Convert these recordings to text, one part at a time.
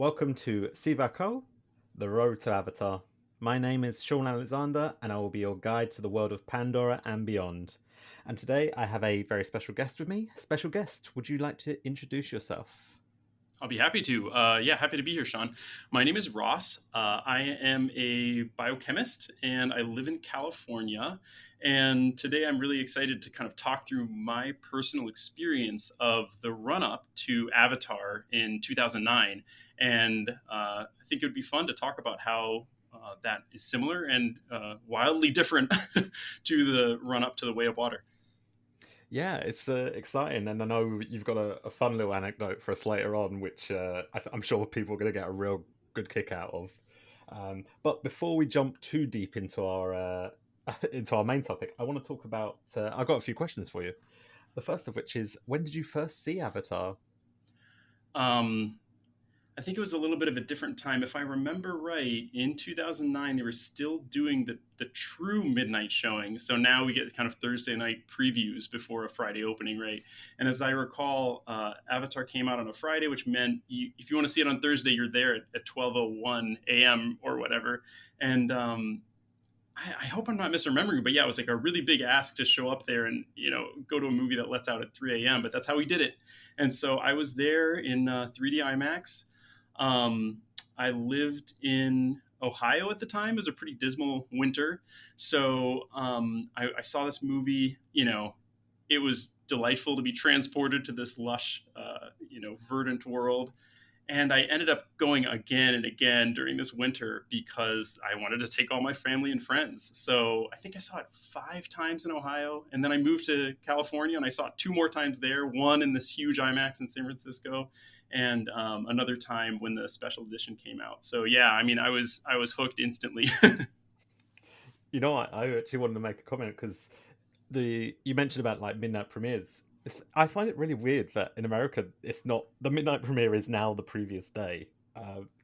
Welcome to Sivako, the road to Avatar. My name is Shaun Alexander, and I will be your guide to the world of Pandora and beyond. And today I have a very special guest with me. Special guest, would you like to introduce yourself? I'll be happy to. Yeah, happy to be here, Sean. My name is Ross. I am a biochemist and I live in California. And today I'm really excited to kind of talk through my personal experience of the run up to Avatar in 2009. And I think it would be fun to talk about how that is similar and wildly different to the run up to the Way of Water. Yeah, it's exciting, and I know you've got a fun little anecdote for us later on, which I'm sure people are going to get a real good kick out of. But before we jump too deep into our into our main topic, I want to talk about. I've got a few questions for you. The first of which is, when did you first see Avatar? Um, I think it was a little bit of a different time. If I remember right, in 2009, they were still doing the true midnight showing. So now we get kind of Thursday night previews before a Friday opening, right? And as I recall, Avatar came out on a Friday, which meant if you want to see it on Thursday, you're there at 12:01 a.m. or whatever. And I hope I'm not misremembering, but yeah, it was like a really big ask to show up there and go to a movie that lets out at 3 a.m. But that's how we did it. And so I was there in 3D IMAX. Um, I lived in Ohio at the time. It was a pretty dismal winter, so I saw this movie. It was delightful to be transported to this lush, verdant world. And I ended up going again and again during this winter because I wanted to take all my family and friends. So I think I saw it 5 times in Ohio. And then I moved to California and I saw it 2 more times there, one in this huge IMAX in San Francisco and another time when the special edition came out. So yeah, I mean, I was hooked instantly. I actually wanted to make a comment because the you mentioned about like midnight premieres. I find it really weird that in America it's not the midnight premiere is now the previous day.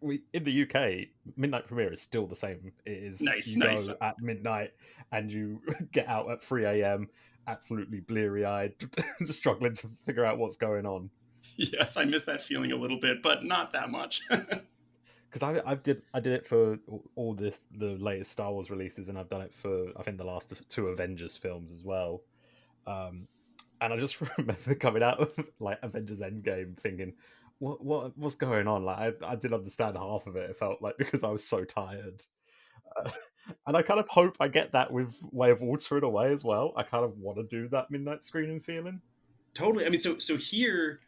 We in the UK midnight premiere is still the same. It is Nice, you nice. go at midnight and you get out at 3 a.m. absolutely bleary eyed, struggling to figure out what's going on. Yes, I miss that feeling a little bit, but not that much. Because I did it for all this the latest Star Wars releases, and I've done it for I think the last two Avengers films as well. Um, and I just remember coming out of like Avengers Endgame thinking, what's going on? Like I didn't understand half of it. It felt like because I was so tired, uh, and I kind of hope I get that with Way of Water in a way as well. I kind of want to do that midnight screening feeling. Totally. I mean, so here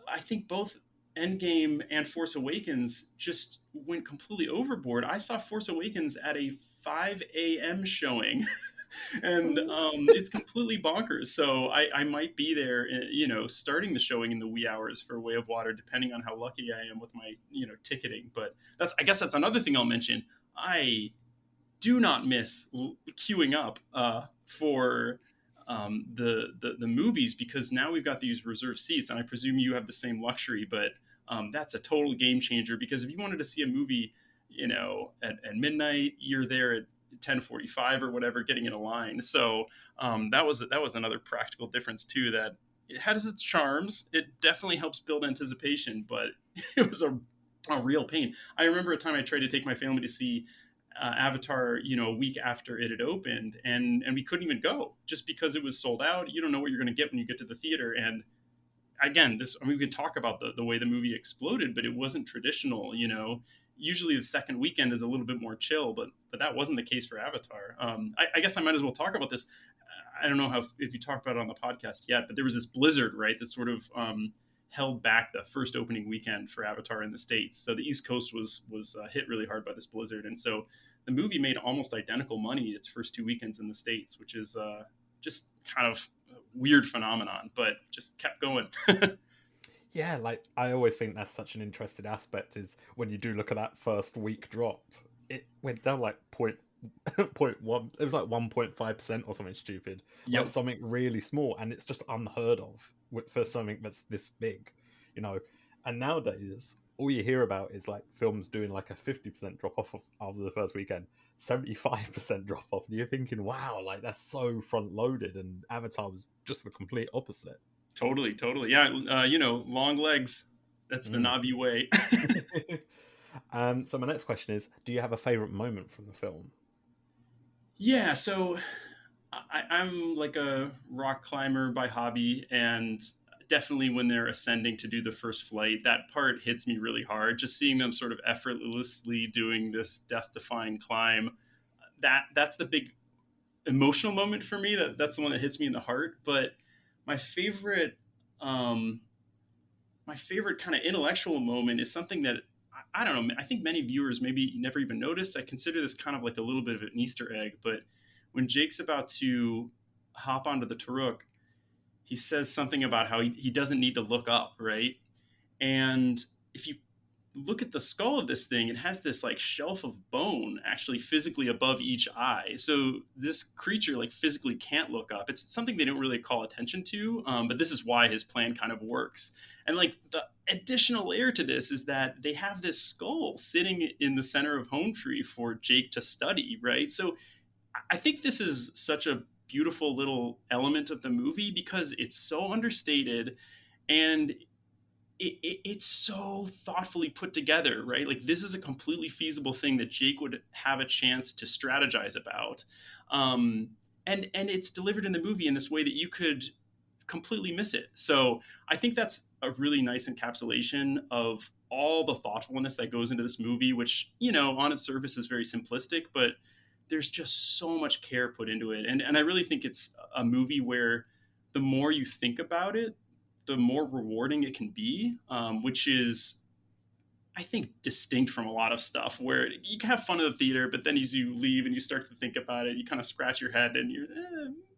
I think both Endgame and Force Awakens just went completely overboard. I saw Force Awakens at a 5 a.m. showing, and it's completely bonkers. So I might be there, starting the showing in the wee hours for Way of Water, depending on how lucky I am with my, ticketing. But I guess that's another thing I'll mention. I do not miss queuing up for the movies because now we've got these reserved seats, and I presume you have the same luxury. But that's a total game changer because if you wanted to see a movie, at midnight, you're there at 10:45 or whatever, getting in a line. So that was another practical difference too. That it has its charms. It definitely helps build anticipation, but it was a real pain. I remember a time I tried to take my family to see Avatar, a week after it had opened, and we couldn't even go just because it was sold out. You don't know what you're going to get when you get to the theater. And again, we could talk about the way the movie exploded, but it wasn't traditional. Usually the second weekend is a little bit more chill, but that wasn't the case for Avatar. I guess I might as well talk about this. I don't know if you talked about it on the podcast yet, but there was this blizzard, right? That sort of held back the first opening weekend for Avatar in the States. So the East Coast was hit really hard by this blizzard, and so the movie made almost identical money its first 2 weekends in the States, which is just kind of a weird phenomenon, but just kept going. Yeah, like I always think that's such an interesting aspect is when you do look at that first week drop, it went down like point one. It was like 1.5% or something stupid, like Yep. something really small, and it's just unheard of for something that's this big, you know. And nowadays, all you hear about is like films doing like a 50% drop off after the first weekend, 75% drop off. And you're thinking, wow, like that's so front loaded, and Avatar was just the complete opposite. Totally, totally. Yeah, long legs. That's the Mm. Navi way. So my next question is: do you have a favorite moment from the film? Yeah, so I'm like a rock climber by hobby, and definitely when they're ascending to do the first flight, that part hits me really hard. Just seeing them sort of effortlessly doing this death-defying climb, that's the big emotional moment for me. That's the one that hits me in the heart. But my favorite, um, my favorite kind of intellectual moment is something that I don't know. I think many viewers maybe never even noticed. I consider this kind of like a little bit of an Easter egg. But when Jake's about to hop onto the Taruk, he says something about how he doesn't need to look up, right? And if you look at the skull of this thing, it has this like shelf of bone actually physically above each eye. So this creature like physically can't look up. It's something they don't really call attention to, but this is why his plan kind of works. And like the additional layer to this is that they have this skull sitting in the center of Home Tree for Jake to study, right? So I think this is such a beautiful little element of the movie because it's so understated and it's so thoughtfully put together, right? Like this is a completely feasible thing that Jake would have a chance to strategize about, um, and it's delivered in the movie in this way that you could completely miss it. So I think that's a really nice encapsulation of all the thoughtfulness that goes into this movie, which on its surface is very simplistic, but there's just so much care put into it, and I really think it's a movie where the more you think about it, the more rewarding it can be, which is, I think, distinct from a lot of stuff where you can have fun in the theater, but then as you leave and you start to think about it, you kind of scratch your head and you're,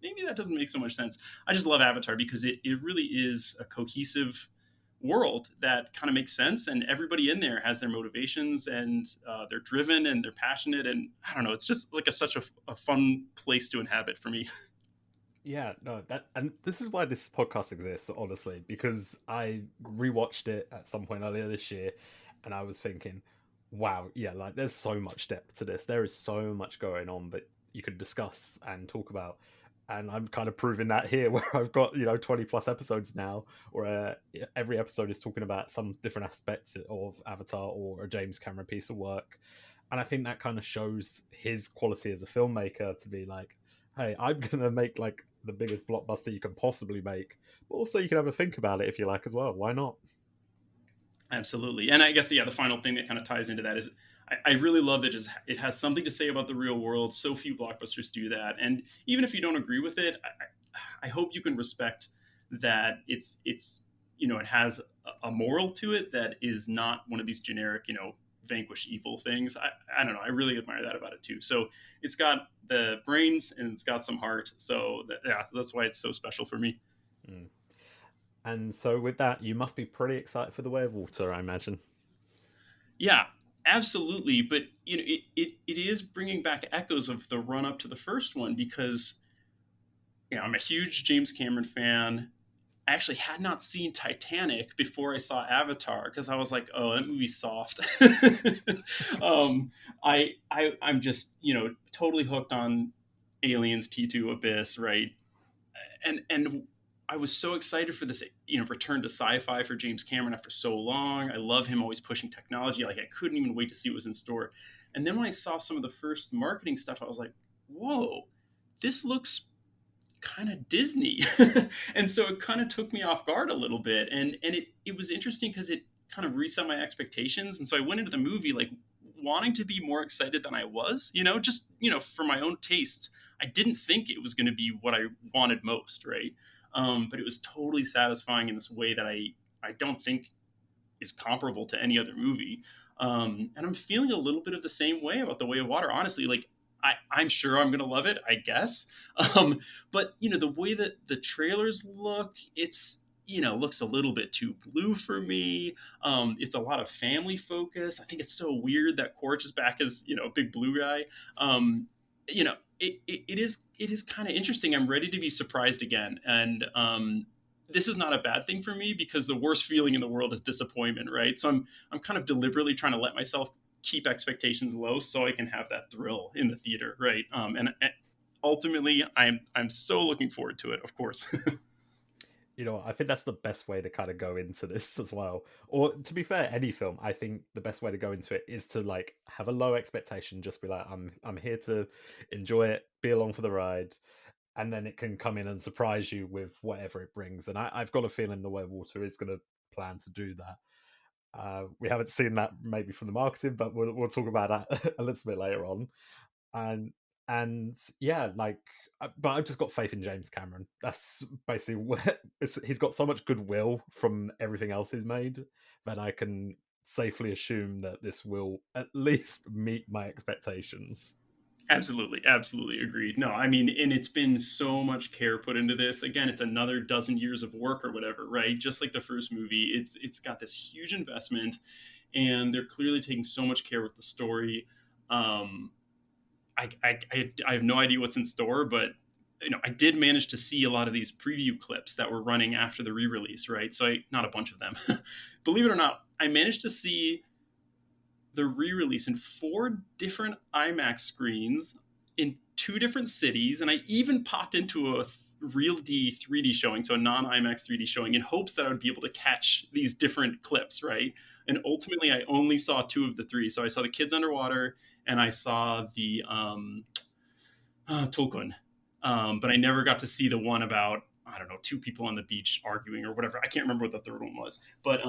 maybe that doesn't make so much sense. I just love Avatar because it really is a cohesive world that kind of makes sense, and everybody in there has their motivations, and they're driven and they're passionate, and I don't know, it's just like such a fun place to inhabit for me. Yeah, no, that and this is why this podcast exists, honestly, because I rewatched it at some point earlier this year, and I was thinking, wow, yeah, like there's so much depth to this. There is so much going on that you could discuss and talk about, and I'm kind of proving that here, where I've got 20 plus episodes now, where every episode is talking about some different aspects of Avatar or a James Cameron piece of work, and I think that kind of shows his quality as a filmmaker to be like, hey, I'm gonna make like the biggest blockbuster you can possibly make, but also you can have a think about it if you like as well. Why not? Absolutely. And I guess, yeah, the final thing that kind of ties into that is I really love that it has something to say about the real world. So few blockbusters do that. And even if you don't agree with it, I hope you can respect that it has a moral to it that is not one of these generic, vanquish evil things. I don't know. I really admire that about it too. So it's got the brains and it's got some heart. So yeah, that's why it's so special for me. Mm. And so with that, you must be pretty excited for The Way of Water, I imagine. Yeah, absolutely. But it is bringing back echoes of the run up to the first one because I'm a huge James Cameron fan. I actually had not seen Titanic before I saw Avatar because I was like, oh, that movie's soft. I'm just totally hooked on Aliens T2 Abyss, right? And I was so excited for this, return to sci-fi for James Cameron after so long. I love him always pushing technology. Like I couldn't even wait to see what was in store. And then when I saw some of the first marketing stuff, I was like, whoa, this looks kind of Disney. And so it kind of took me off guard a little bit. And it was interesting because it kind of reset my expectations. And so I went into the movie like wanting to be more excited than I was, just, for my own tastes. I didn't think it was going to be what I wanted most, right? But it was totally satisfying in this way that I don't think is comparable to any other movie. And I'm feeling a little bit of the same way about The Way of Water. Honestly, like I'm sure I'm gonna love it, I guess. But the way that the trailers look, it's looks a little bit too blue for me. It's a lot of family focus. I think it's so weird that Quaritch is back as a big blue guy. It is kind of interesting. I'm ready to be surprised again, and this is not a bad thing for me because the worst feeling in the world is disappointment, right? So I'm kind of deliberately trying to let myself keep expectations low so I can have that thrill in the theater, right? And ultimately, I'm so looking forward to it, of course. You know, I think that's the best way to kind of go into this as well. Or to be fair, any film, I think the best way to go into it is to like have a low expectation, just be like, I'm here to enjoy it, be along for the ride, and then it can come in and surprise you with whatever it brings. And I've got a feeling the Way of Water is going to plan to do that. We haven't seen that maybe from the marketing, but we'll talk about that a little bit later on. And yeah, like, but I've just got faith in James Cameron. That's basically what he's got so much goodwill from everything else he's made that I can safely assume that this will at least meet my expectations. Absolutely, absolutely agreed. No, I mean, and it's been so much care put into this. Again, it's another dozen years of work or whatever, right? Just like the first movie, it's got this huge investment, and they're clearly taking so much care with the story. Um, I have no idea what's in store, but I did manage to see a lot of these preview clips that were running after the re-release, right? So not a bunch of them. Believe it or not, I managed to see the re-release in 4 different IMAX screens in 2 different cities, and I even popped into a real D 3D showing, so a non-IMAX 3D showing, in hopes that I would be able to catch these different clips, right? And ultimately, I only saw 2 of the 3. So I saw the kids underwater, and I saw the Tulkun. But I never got to see the one about, I don't know, 2 people on the beach arguing or whatever. I can't remember what the third one was. But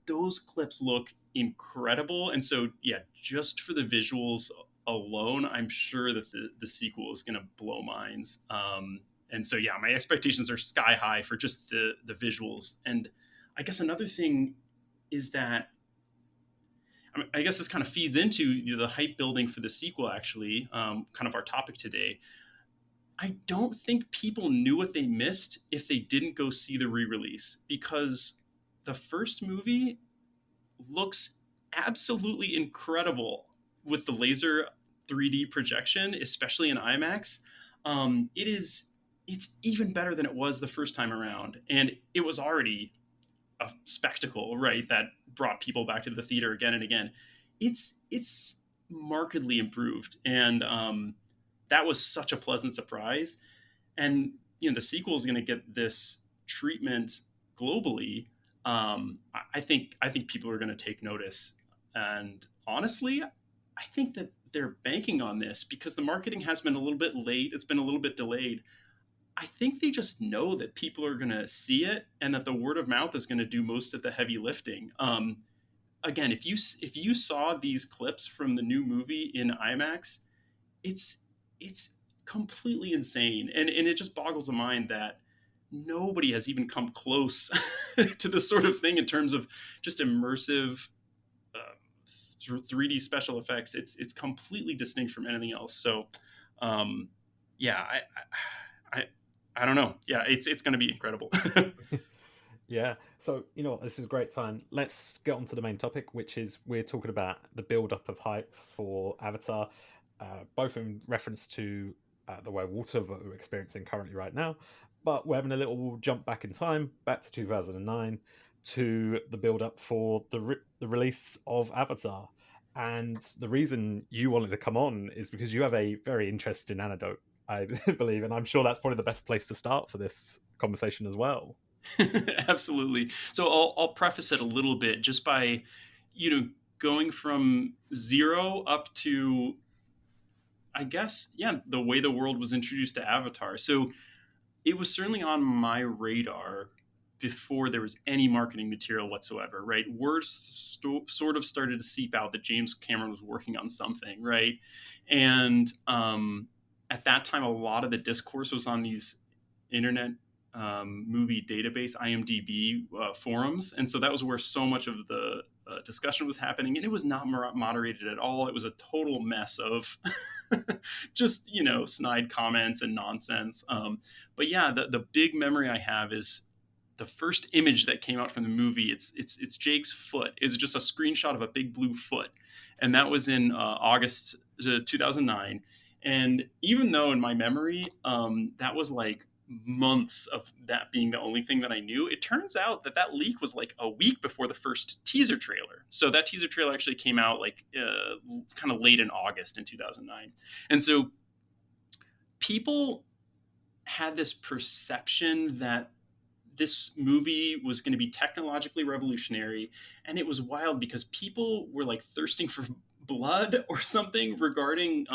those clips look incredible. And so, yeah, just for the visuals alone, I'm sure that the sequel is going to blow minds. And so, yeah, my expectations are sky high for just the visuals. And I guess another thing is that, I guess this kind of feeds into the hype building for the sequel, actually, kind of our topic today. I don't think people knew what they missed if they didn't go see the re-release, because the first movie looks absolutely incredible with the laser 3D projection, especially in IMAX. It's even better than it was the first time around, and it was already a spectacle, right? That brought people back to the theater again and again. It's markedly improved, and that was such a pleasant surprise. And the sequel is going to get this treatment globally. I think people are going to take notice, and honestly, I think that they're banking on this because the marketing has been a little bit late. It's been a little bit delayed. I think they just know that people are going to see it, and that the word of mouth is going to do most of the heavy lifting. Again, if you saw these clips from the new movie in IMAX, it's completely insane, and it just boggles the mind that nobody has even come close to this sort of thing in terms of just immersive 3D special effects. It's completely distinct from anything else. So, yeah, I I don't know. Yeah, it's going to be incredible. Yeah. So, you know what, this is a great time. Let's get on to the main topic, which is we're talking about the build up of hype for Avatar, both in reference to the way water that we're experiencing currently right now, but we're having a little jump back in time, back to 2009, to the build up for the release of Avatar. And the reason you wanted to come on is because you have a very interesting anecdote, I believe, and I'm sure that's probably the best place to start for this conversation as well. Absolutely. So I'll preface it a little bit just by, you know, going from zero up to, I guess, yeah, the way the world was introduced to Avatar. So it was certainly on my radar before there was any marketing material whatsoever, right? Words sort of started to seep out that James Cameron was working on something, right? And at that time, a lot of the discourse was on these internet movie database, IMDb forums. And so that was where so much of the discussion was happening. And it was not moderated at all. It was a total mess of just, snide comments and nonsense. But yeah, the big memory I have is the first image that came out from the movie. It's Jake's foot. It's just a screenshot of a big blue foot, and that was in August 2009. And even though in my memory that was like months of that being the only thing that I knew, it turns out that that leak was like a week before the first teaser trailer. So that teaser trailer actually came out like kind of late in August in 2009, and so people had this perception that this movie was going to be technologically revolutionary, and it was wild because people were like thirsting for blood or something regarding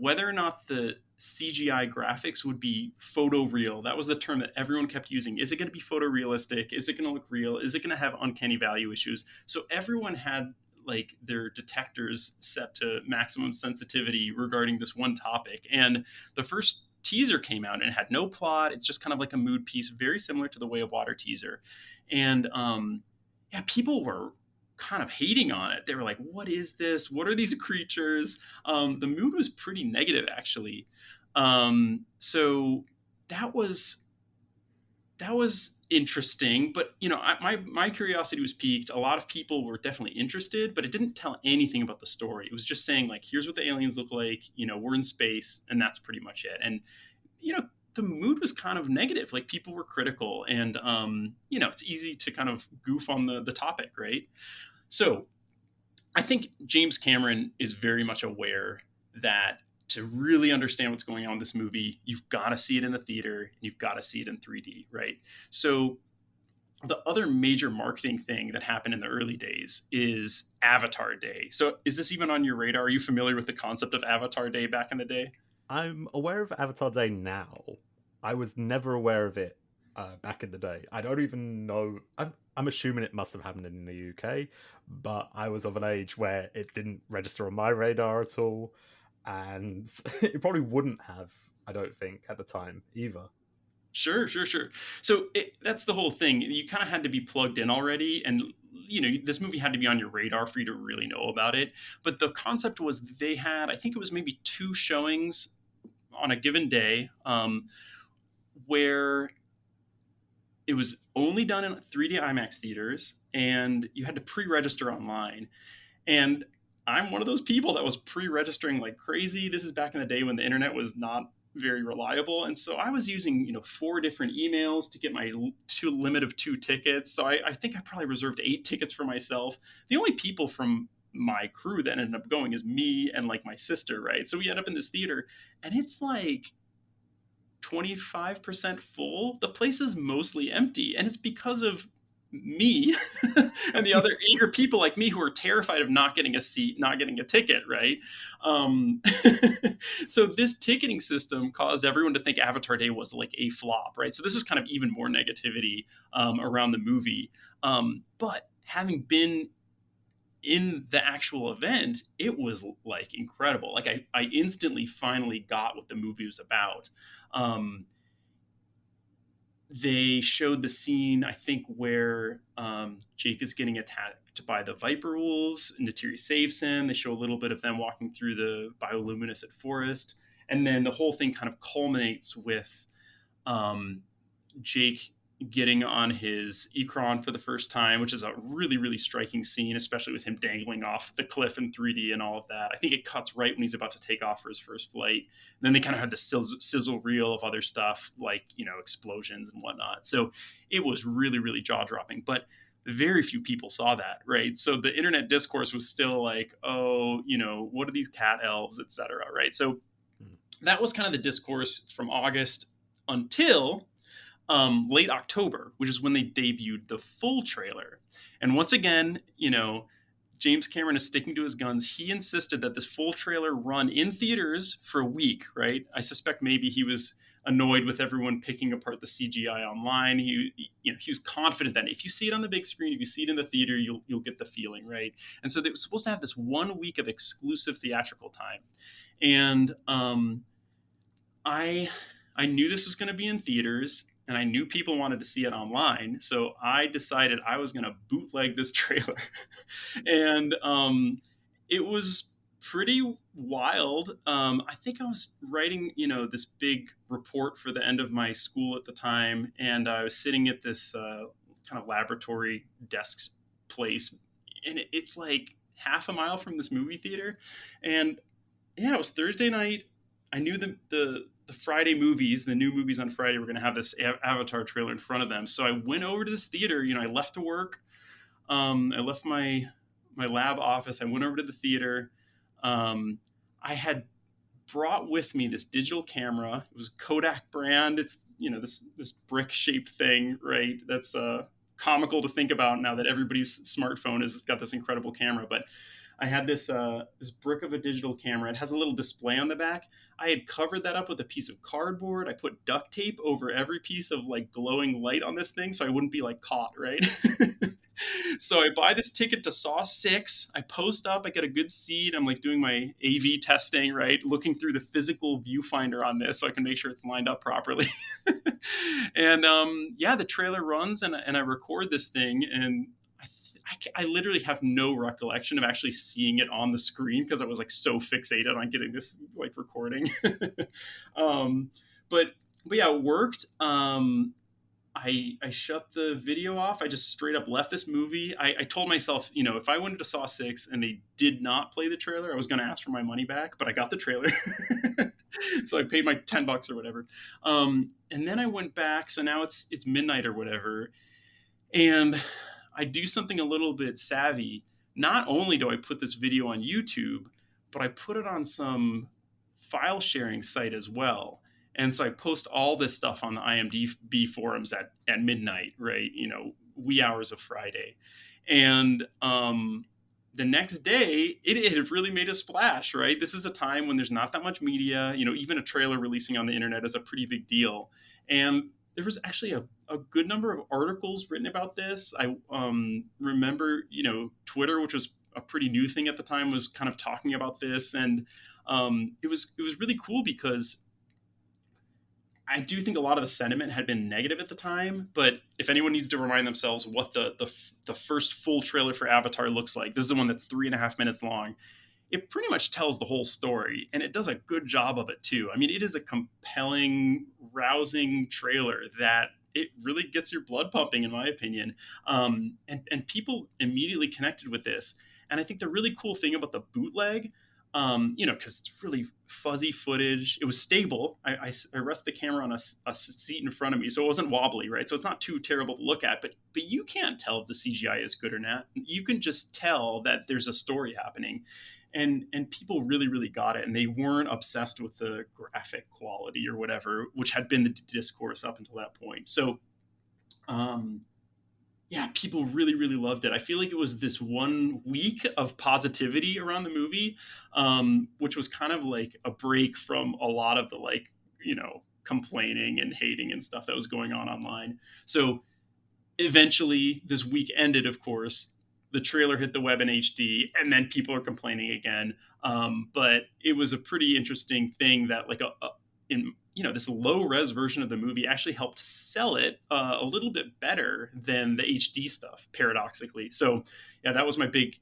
whether or not the CGI graphics would be photoreal. That was the term that everyone kept using. Is it going to be photorealistic? Is it going to look real? Is it going to have uncanny value issues? So everyone had like their detectors set to maximum sensitivity regarding this one topic. And the first teaser came out and it had no plot. It's just kind of like a mood piece, very similar to the Way of Water teaser. And yeah, people were kind of hating on it. They were like, what is this? What are these creatures? The mood was pretty negative, actually. So that was interesting, but my curiosity was piqued. A lot of people were definitely interested, but it didn't tell anything about the story. It was just saying like, here's what the aliens look like, we're in space, and that's pretty much it. And the mood was kind of negative. Like, people were critical, and it's easy to kind of goof on the topic, right? So I think James Cameron is very much aware that to really understand what's going on in this movie, you've got to see it in the theater, and you've got to see it in 3D, right? So the other major marketing thing that happened in the early days is Avatar Day. So is this even on your radar? Are you familiar with the concept of Avatar Day back in the day? I'm aware of Avatar Day now. I was never aware of it back in the day. I don't even know. I'm assuming it must have happened in the UK, but I was of an age where it didn't register on my radar at all, and it probably wouldn't have. I don't think at the time either. Sure, sure, sure. So that's the whole thing. You kind of had to be plugged in already, and this movie had to be on your radar for you to really know about it. But the concept was they had, I think it was maybe two showings on a given day, where it was only done in 3D IMAX theaters, and you had to pre-register online. And I'm one of those people that was pre-registering like crazy. This is back in the day when the internet was not very reliable, and so I was using four different emails to get my limit of two tickets. So I think I probably reserved 8 tickets for myself. The only people from my crew that ended up going is me and like my sister, right? So we end up in this theater, and it's like 25% full. The place is mostly empty, and it's because of me and the other eager people like me who are terrified of not getting a seat, not getting a ticket, right? Um, so this ticketing system caused everyone to think Avatar Day was like a flop, right? So this is kind of even more negativity around the movie. But having been in the actual event, it was like incredible. Like I instantly finally got what the movie was about. Um, they showed the scene, I think, where Jake is getting attacked by the Viper Wolves. Natiri saves him. They show a little bit of them walking through the bioluminescent forest. And then the whole thing kind of culminates with um, Jake getting on his Ikron for the first time, which is a really, really striking scene, especially with him dangling off the cliff in 3D and all of that. I think it cuts right when he's about to take off for his first flight. And then they kind of had the sizzle reel of other stuff like, explosions and whatnot. So it was really, really jaw dropping. But very few people saw that, right? So the internet discourse was still like, oh, what are these cat elves, etc., right? So that was kind of the discourse from August until late October, which is when they debuted the full trailer. And once again, James Cameron is sticking to his guns. He insisted that this full trailer run in theaters for a week, right? I suspect maybe he was annoyed with everyone picking apart the CGI online. He was confident that if you see it on the big screen, if you see it in the theater, you'll get the feeling, right? And so they were supposed to have this 1 week of exclusive theatrical time. And I knew this was going to be in theaters, and I knew people wanted to see it online, so I decided I was going to bootleg this trailer. And it was pretty wild. I think I was writing, this big report for the end of my school at the time, and I was sitting at this kind of laboratory desk place, and it's like half a mile from this movie theater. And yeah, it was Thursday night. I knew the Friday movies, the new movies on Friday, were going to have this Avatar trailer in front of them. So I went over to this theater. I left to work. I left my lab office. I went over to the theater. I had brought with me this digital camera. It was Kodak brand. It's, this brick shaped thing, right? That's comical to think about now that everybody's smartphone has got this incredible camera. But I had this brick of a digital camera. It has a little display on the back. I had covered that up with a piece of cardboard. I put duct tape over every piece of like glowing light on this thing so I wouldn't be like caught, right? So I buy this ticket to Saw 6. I post up, I get a good seat. I'm like doing my AV testing, right? Looking through the physical viewfinder on this so I can make sure it's lined up properly. And yeah, the trailer runs and I record this thing. And I literally have no recollection of actually seeing it on the screen because I was like so fixated on getting this like recording. um, but yeah, it worked. I shut the video off. I just straight up left this movie. I told myself, if I went to Saw 6 and they did not play the trailer, I was going to ask for my money back, but I got the trailer. So I paid my $10 or whatever. And then I went back. So now it's midnight or whatever. And I do something a little bit savvy. Not only do I put this video on YouTube, but I put it on some file sharing site as well. And so I post all this stuff on the IMDb forums at midnight, right? Wee hours of Friday. And the next day, it had really made a splash, right? This is a time when there's not that much media. Even a trailer releasing on the internet is a pretty big deal. And there was actually a good number of articles written about this. I remember, Twitter, which was a pretty new thing at the time, was kind of talking about this. And it was really cool because I do think a lot of the sentiment had been negative at the time, but if anyone needs to remind themselves what the first full trailer for Avatar looks like, this is the one that's 3.5 minutes long. It pretty much tells the whole story, and it does a good job of it too. I mean, it is a compelling, rousing trailer that it really gets your blood pumping, in my opinion. And people immediately connected with this. And I think the really cool thing about the bootleg, because it's really fuzzy footage. It was stable. I rest the camera on a seat in front of me, so it wasn't wobbly, right? So it's not too terrible to look at, but you can't tell if the CGI is good or not. You can just tell that there's a story happening. And people really, really got it. And they weren't obsessed with the graphic quality or whatever, which had been the discourse up until that point. So, yeah, people really, really loved it. I feel like it was this 1 week of positivity around the movie, which was kind of like a break from a lot of the complaining and hating and stuff that was going on online. So eventually this week ended, of course. The trailer hit the web in HD, and then people are complaining again. But it was a pretty interesting thing that this low res version of the movie actually helped sell it a little bit better than the HD stuff, paradoxically. So yeah, that was my big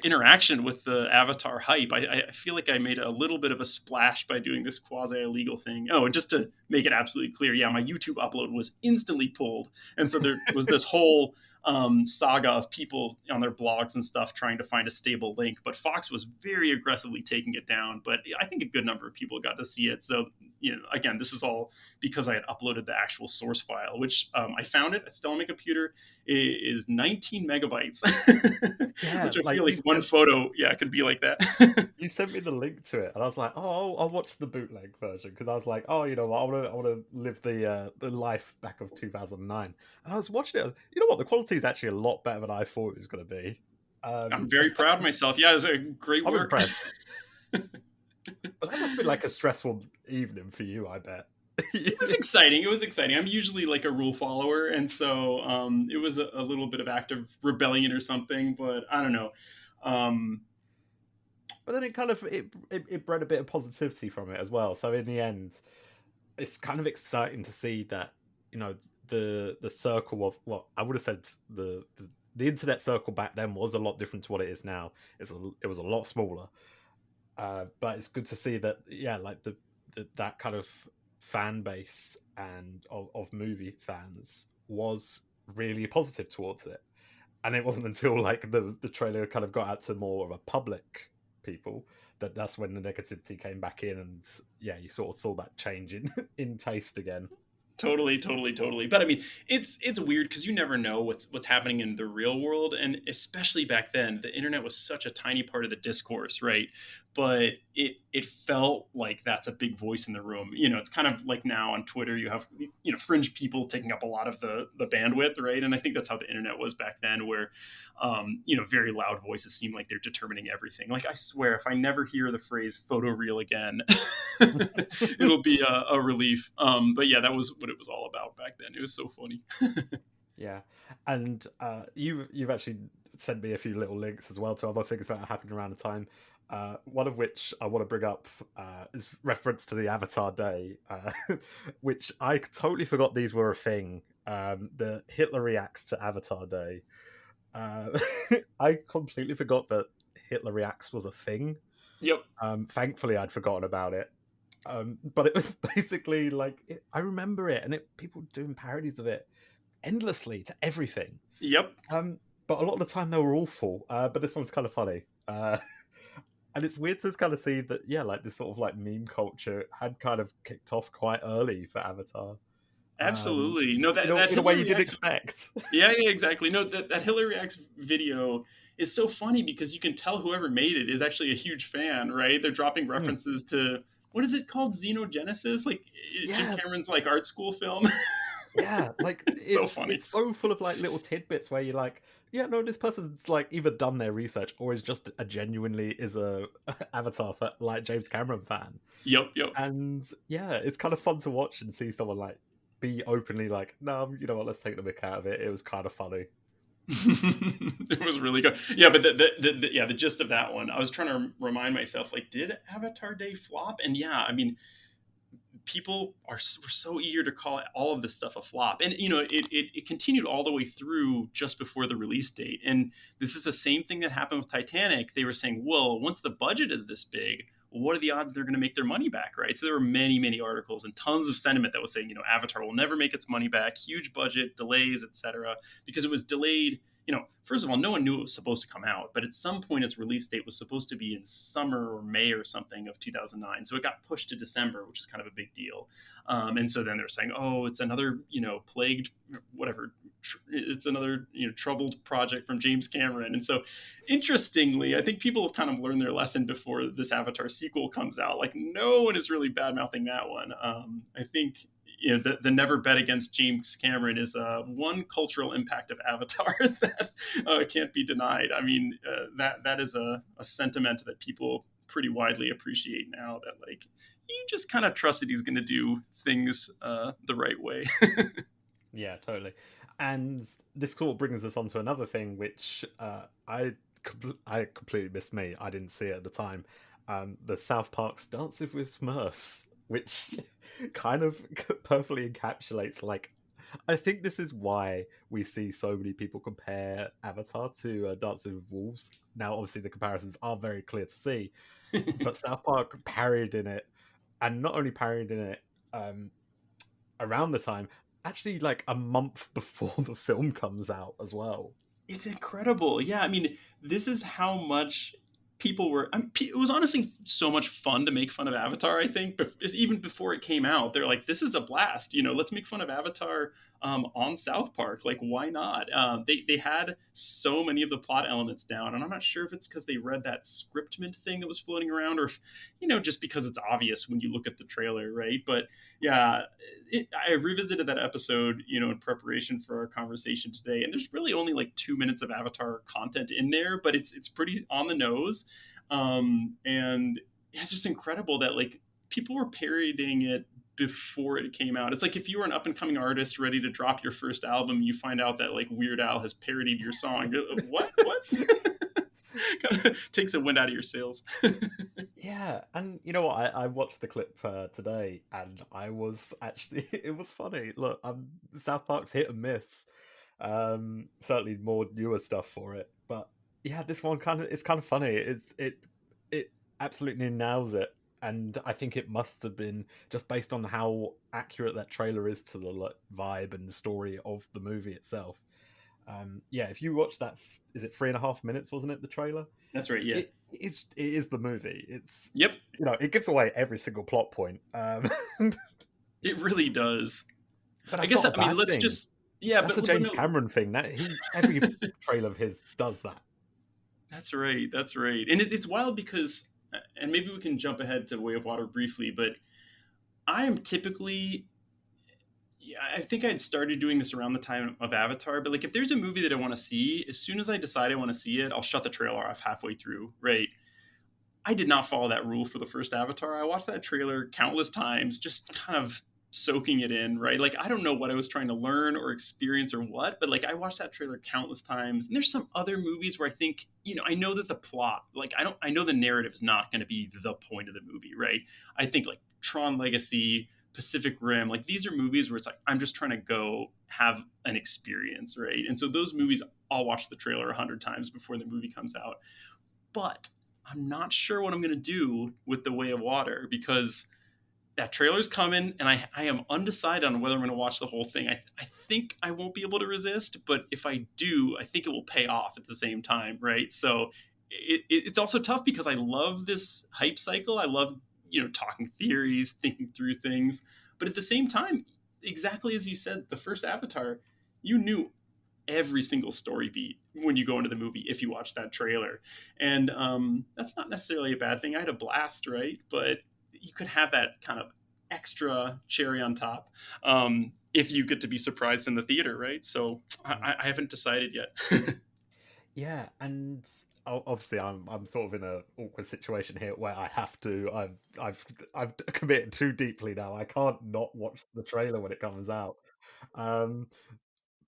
interaction with the Avatar hype. I feel like I made a little bit of a splash by doing this quasi illegal thing. Oh, and just to make it absolutely clear, yeah, my YouTube upload was instantly pulled, and so there was this whole saga of people on their blogs and stuff trying to find a stable link. But Fox was very aggressively taking it down. But I think a good number of people got to see it. So again, this is all because I had uploaded the actual source file, which I found it. It's still on my computer. It is 19 megabytes, Yeah, which I like feel like one photo, could be like that. you sent me the link to it, and I was like, "Oh, I'll watch the bootleg version," because I was like, "Oh, you know what? I want to live the life back of 2009." And I was watching it. You know what? The quality is actually a lot better than I thought it was going to be. I'm very proud of myself. Yeah, it was a great I'm work. impressed. But that must be like a stressful evening for you, I bet. It was exciting. It was exciting. I'm usually like a rule follower, and so it was a little bit of active rebellion or something. But I don't know. But then it kind of it bred a bit of positivity from it as well. So in the end, it's kind of exciting to see that the circle of I would have said the internet circle back then was a lot different to what it is now. It was a lot smaller, but it's good to see that like that kind of fan base and of movie fans was really positive towards it. And it wasn't until like the trailer kind of got out to more of a public people that's when the negativity came back in, and you sort of saw that change in in taste again. Totally. But I mean, it's weird because you never know what's happening in the real world, and especially back then, the internet was such a tiny part of the discourse, right? but it felt like that's a big voice in the room. It's kind of like now on Twitter you have fringe people taking up a lot of the bandwidth, right? And I think that's how the internet was back then, where very loud voices seem like they're determining everything. Like, I swear, if I never hear the phrase photoreal again, it'll be a relief. But yeah, that was what it was all about back then. It was so funny. Yeah, and you've actually sent me a few little links as well to other things that happened around the time. One of which I want to bring up is reference to the Avatar Day, which I totally forgot these were a thing. The Hitler reacts to Avatar Day. Uh, I completely forgot that Hitler reacts was a thing. Yep. Thankfully, I'd forgotten about it. But it was basically like I remember it, and people doing parodies of it endlessly to everything. Yep. But a lot of the time they were awful. But this one's kind of funny. And it's weird to kind of see that, yeah, like this sort of like meme culture had kind of kicked off quite early for Avatar. Absolutely. No, that In a way Hitler you didn't reacts. expect. Yeah, exactly. No, that Hitler reacts video is so funny because you can tell whoever made it is actually a huge fan, right? They're dropping Mm. references to, what is it called, Xenogenesis, like Jim Yeah, Cameron's like art school film. yeah. Like It's so funny. it's so full of like little tidbits where you're like, yeah, no, this person's like either done their research or is just a genuinely is a Avatar for like James Cameron fan. Yep, yep. And yeah, it's kind of fun to watch and see someone like be openly like, no, you know what, let's take the mick out of it. It was kind of funny. It was really good. Yeah, but the gist of that one, I was trying to remind myself, like, did Avatar Day flop? And yeah, I mean, people were so eager to call all of this stuff a flop, and it continued all the way through just before the release date. And this is the same thing that happened with Titanic. They were saying, well, once the budget is this big, what are the odds they're going to make their money back, right? So there were many articles and tons of sentiment that was saying, Avatar will never make its money back, huge budget delays, etc., because it was delayed. First of all, no one knew it was supposed to come out, but at some point its release date was supposed to be in summer or May or something of 2009. So it got pushed to December, which is kind of a big deal. And so then they're saying, oh, it's another, plagued, whatever. It's another, troubled project from James Cameron. And so, interestingly, I think people have kind of learned their lesson before this Avatar sequel comes out. Like, no one is really bad mouthing that one. I think the never bet against James Cameron is one cultural impact of Avatar that can't be denied. I mean, that is a sentiment that people pretty widely appreciate now, that like you just kind of trust that he's going to do things the right way. Yeah, totally. And this sort of brings us on to another thing, which I completely missed me. I didn't see it at the time. The South Park's Dances with Smurfs, which kind of perfectly encapsulates like. I think this is why we see so many people compare Avatar to Dances with Wolves. Now, obviously, the comparisons are very clear to see, but South Park parried in it, and not only parried in it around the time, actually like a month before the film comes out as well. It's incredible. Yeah, I mean, this is how much people were. It was honestly so much fun to make fun of Avatar. I think even before it came out, they're like, "This is a blast." Let's make fun of Avatar on South Park. Like, why not? They had so many of the plot elements down, and I'm not sure if it's because they read that scriptment thing that was floating around, or if just because it's obvious when you look at the trailer, right? But yeah, I revisited that episode, in preparation for our conversation today, and there's really only like 2 minutes of Avatar content in there, but it's pretty on the nose, and yeah, it's just incredible that like people were parodying it before it came out. It's like if you were an up and coming artist ready to drop your first album, you find out that like Weird Al has parodied your song. What? Kind of takes a wind out of your sails. Yeah, and you know what? I watched the clip today, and I was actually it was funny. Look, South Park's hit and miss. Certainly more newer stuff for it, but yeah, this one it's kind of funny. It absolutely nails it, and I think it must have been just based on how accurate that trailer is to the vibe and story of the movie itself. Yeah, if you watch that, is it 3.5 minutes? Wasn't it the trailer? That's right. Yeah. It is the movie. It's Yep. it gives away every single plot point. It really does. But I that's guess not a bad let's thing. just yeah, That's but a James no, Cameron thing. Every trailer of his does that. that's right. That's right. And it's wild because and maybe we can jump ahead to Way of Water briefly, but I am typically, yeah, I think I'd started doing this around the time of Avatar, but like if there's a movie that I want to see, as soon as I decide I want to see it, I'll shut the trailer off halfway through, right? I did not follow that rule for the first Avatar. I watched that trailer countless times, just kind of soaking it in, right? Like I don't know what I was trying to learn or experience or what, but like I watched that trailer countless times. And there's some other movies where I think, I know that the plot, like I know the narrative is not going to be the point of the movie, right? I think like Tron Legacy, Pacific Rim, like these are movies where it's like I'm just trying to go have an experience, right? And so those movies, I'll watch the trailer 100 times before the movie comes out. But I'm not sure what I'm going to do with The Way of Water because that trailer's coming and I am undecided on whether I'm going to watch the whole thing. I think I won't be able to resist, but if I do, I think it will pay off at the same time, right? So it's also tough because I love this hype cycle. I love, talking theories, thinking through things. But at the same time, exactly as you said, the first Avatar, you knew every single story beat when you go into the movie if you watch that trailer, and that's not necessarily a bad thing. I had a blast, right? But you could have that kind of extra cherry on top if you get to be surprised in the theater, right? So I haven't decided yet. Yeah, and obviously I'm sort of in a awkward situation here where I have to. I've committed too deeply now. I can't not watch the trailer when it comes out. Um,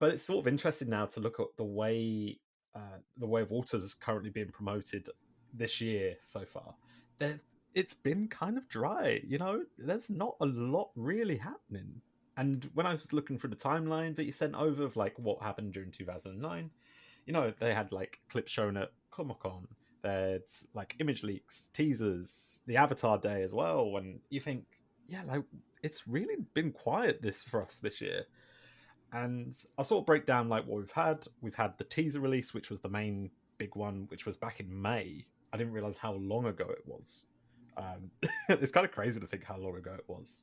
but it's sort of interesting now to look at the way of Water's is currently being promoted this year so far. There, it's been kind of dry. There's not a lot really happening. And when I was looking through the timeline that you sent over of like what happened during 2009, they had like clips shown at Comic Con. There's like image leaks, teasers, the Avatar Day as well. And you think, yeah, like it's really been quiet this for us this year. And I'll sort of break down like what we've had. We've had the teaser release, which was the main big one, which was back in May. I didn't realize how long ago it was. It's kind of crazy to think how long ago it was.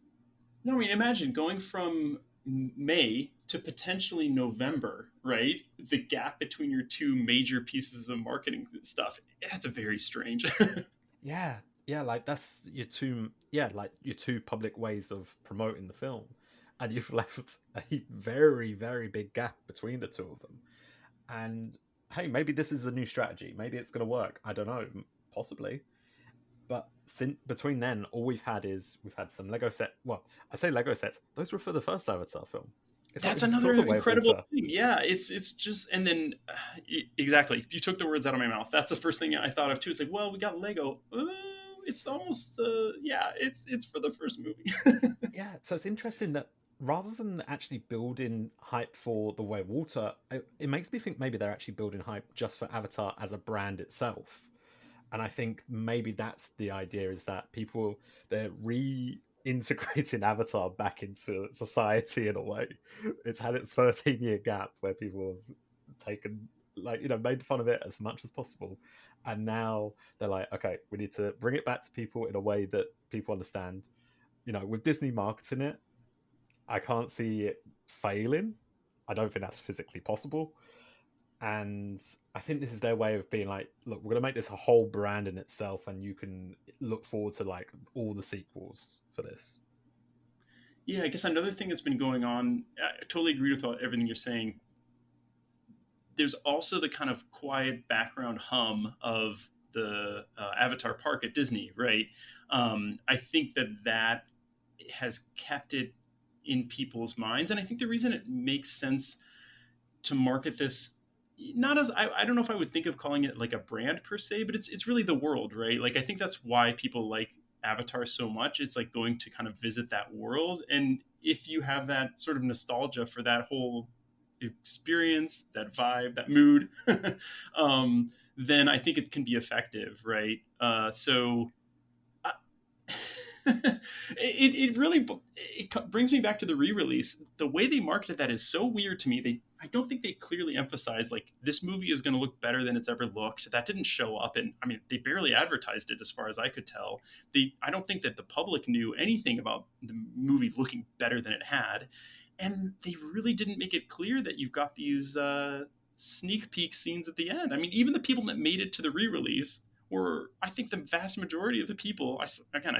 No, I mean, imagine going from May to potentially November, right? The gap between your two major pieces of marketing stuff. That's very strange. Yeah, yeah, like that's your two public ways of promoting the film, and you've left a very very big gap between the two of them. And hey, maybe this is a new strategy. Maybe it's going to work. I don't know, possibly. But since between then, all we've had some Lego set. Well, I say Lego sets; those were for the first Avatar film. It's not That's even another for the Way of incredible Water. thing. Yeah, it's just, and then exactly, you took the words out of my mouth. That's the first thing I thought of too. It's like, well, we got Lego. It's almost yeah, it's for the first movie. Yeah, so it's interesting that rather than actually building hype for the Way of Water, it makes me think maybe they're actually building hype just for Avatar as a brand itself. And I think maybe that's the idea, is that they're reintegrating Avatar back into society in a way. It's had its 13-year gap where people have taken, like, made fun of it as much as possible. And now they're like, okay, we need to bring it back to people in a way that people understand. With Disney marketing it, I can't see it failing. I don't think that's physically possible. And I think this is their way of being like, look, we're gonna make this a whole brand in itself, and you can look forward to like all the sequels for this. Yeah, I guess another thing that's been going on. I totally agree with everything you're saying. There's also the kind of quiet background hum of the Avatar park at Disney, right? I think that has kept it in people's minds, and I think the reason it makes sense to market this, not as I don't know if I would think of calling it like a brand per se, but it's really the world, right? Like I think that's why people like Avatar so much. It's like going to kind of visit that world, and if you have that sort of nostalgia for that whole experience, that vibe, that mood, then I think it can be effective, right? So uh, it really it brings me back to the re-release. The way they marketed that is so weird to me. I don't think they clearly emphasized like this movie is going to look better than it's ever looked. That didn't show up, and I mean they barely advertised it as far as I could tell. I don't think that the public knew anything about the movie looking better than it had, and they really didn't make it clear that you've got these sneak peek scenes at the end. I mean, even the people that made it to the re-release where I think the vast majority of the people, I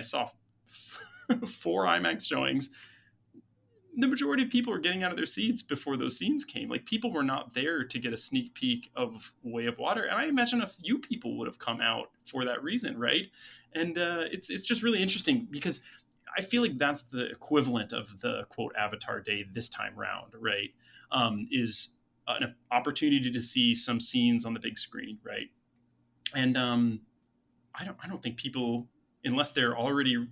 saw 4 IMAX showings. The majority of people were getting out of their seats before those scenes came. Like, people were not there to get a sneak peek of Way of Water, and I imagine a few people would have come out for that reason, right? And it's just really interesting because I feel like that's the equivalent of the quote Avatar Day this time round, right? Is an opportunity to see some scenes on the big screen, right? And I don't think people, unless they're already,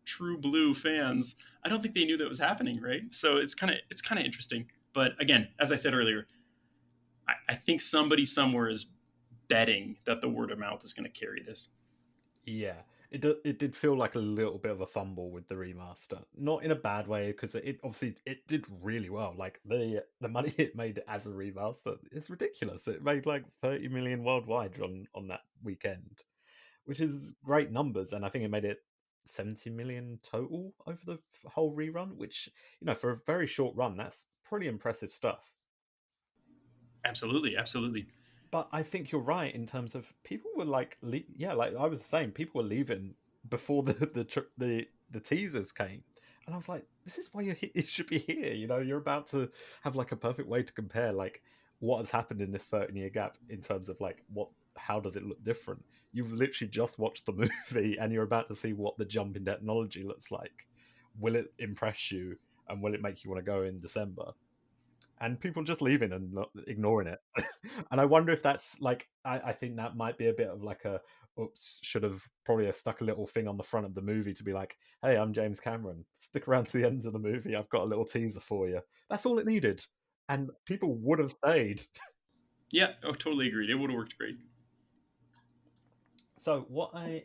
true blue fans, I don't think they knew that was happening, right? So it's kind of interesting. But again, as I said earlier, I think somebody somewhere is betting that the word of mouth is going to carry this. Yeah, it did feel like a little bit of a fumble with the remaster, not in a bad way, because it obviously it did really well. Like the money it made as a remaster is ridiculous. It made like 30 million worldwide on that weekend, which is great numbers, and I think it made it 70 million total over the whole rerun, which, for a very short run, that's pretty impressive stuff. Absolutely, absolutely. But I think you're right in terms of people were like, yeah, like I was saying, people were leaving before the teasers came, and I was like, this is why you should be here. You're about to have like a perfect way to compare like what has happened in this 13-year gap in terms of like how does it look different. You've literally just watched the movie, and you're about to see what the jump in technology looks like. Will it impress you, and will it make you want to go in December? And people just leaving and not ignoring it. And I wonder if that's like, I think that might be a bit of like a, oops, should have probably have stuck a little thing on the front of the movie to be like, hey, I'm James Cameron, stick around to the ends of the movie, I've got a little teaser for you. That's all it needed, and people would have stayed. Yeah, oh, totally agreed. It would have worked great. So what I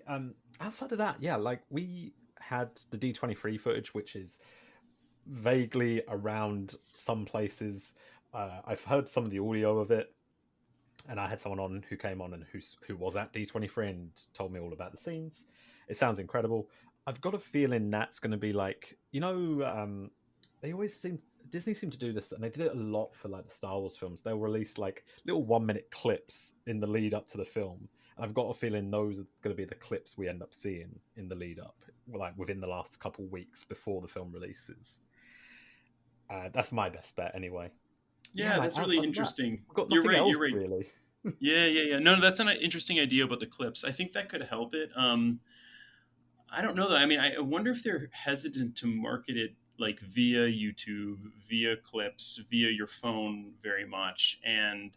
outside of that, yeah, like we had the D23 footage, which is vaguely around some places. I've heard some of the audio of it, and I had someone on who came on and who was at D23 and told me all about the scenes. It sounds incredible. I've got a feeling that's going to be like, they always seem Disney seem to do this, and they did it a lot for like the Star Wars films. They'll release like little 1 minute clips in the lead up to the film, and I've got a feeling those are going to be the clips we end up seeing in the lead up, like within the last couple weeks before the film releases. That's my best bet, anyway. Yeah, Yeah, like that's really outside of that, interesting. we've got You're nothing right. else You're right. really. Yeah, yeah, yeah. No, that's an interesting idea about the clips. I think that could help it. I don't know though. I mean, I wonder if they're hesitant to market it like via YouTube, via clips, via your phone very much, and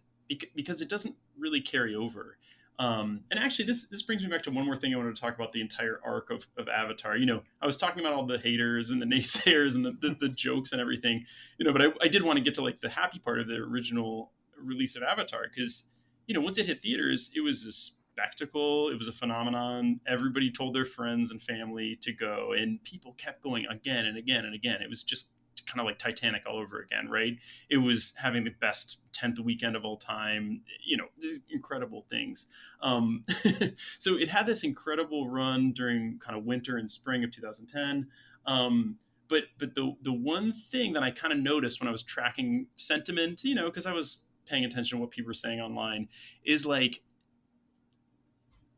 because it doesn't really carry over. And actually, this brings me back to one more thing I wanted to talk about the entire arc of Avatar. I was talking about all the haters and the naysayers and the jokes and everything, but I did want to get to like the happy part of the original release of Avatar because once it hit theaters, it was a spectacle. It was a phenomenon. Everybody told their friends and family to go, and people kept going again and again and again. It was just kind of like Titanic all over again, right? It was having the best 10th weekend of all time, these incredible things. Um, so it had this incredible run during kind of winter and spring of 2010. But the one thing that I kind of noticed when I was tracking sentiment, because I was paying attention to what people were saying online, is like